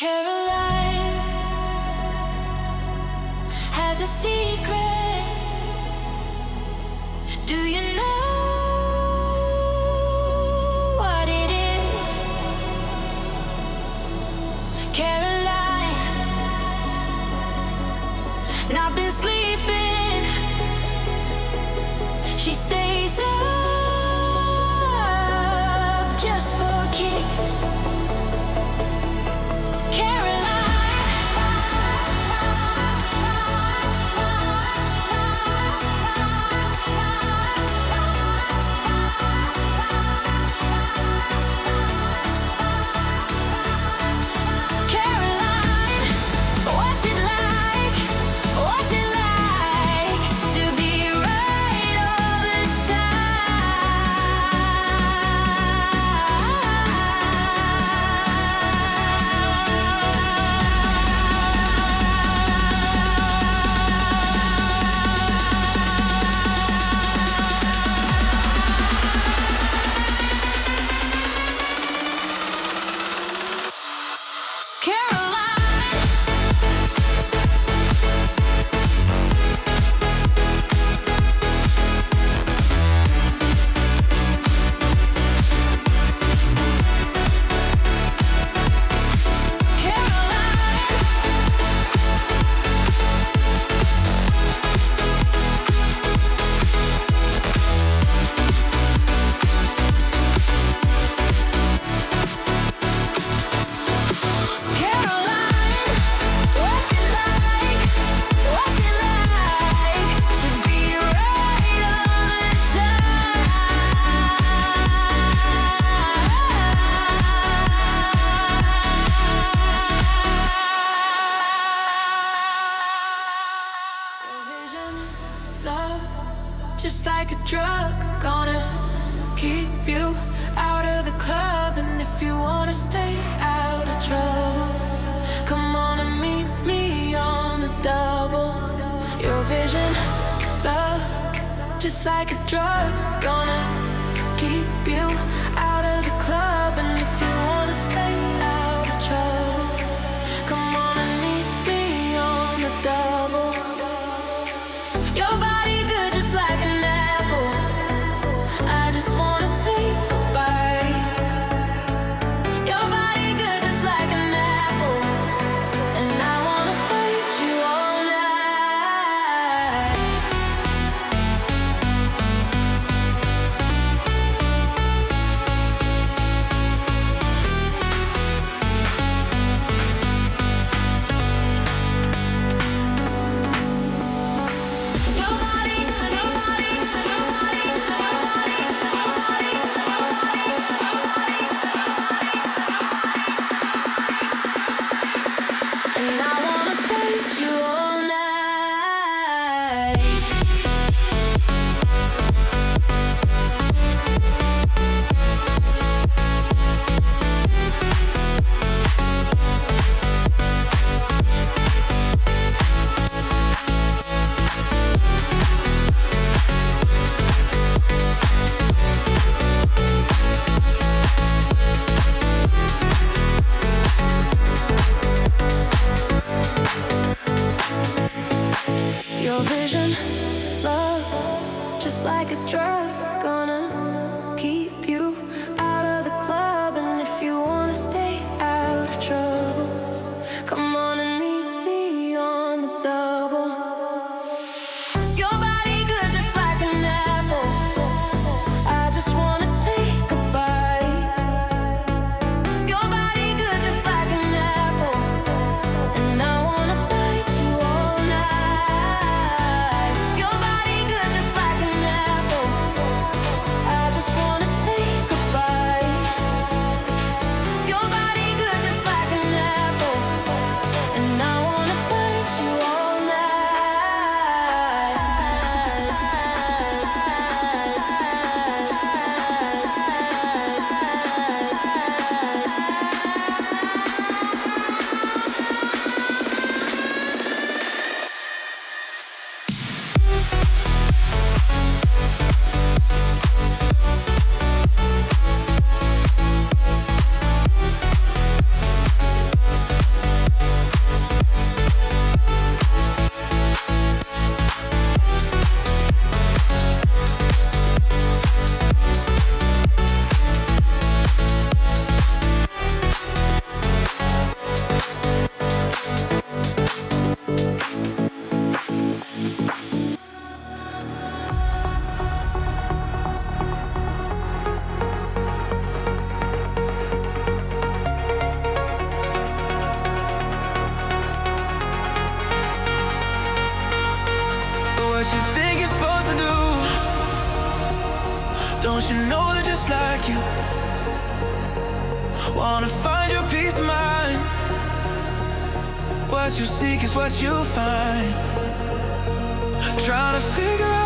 Caroline has a secret. Do you know what it is? Caroline, not been sleeping. She stays up just for kicks. Just like a drug, gonna keep you out of the club. And if you wanna stay out of trouble, come on and meet me on the double. Your vision, love, just like a drug, gonna keep you out of the club. And if you wanna stay out of trouble, come on and meet me on the double. Your body good just like an apple. I just wanna take a bite. Your body good just like an apple, and I wanna bite you all night. you know they're just like you. Wanna find your peace of mind. What you seek is what you find. Trying to figure out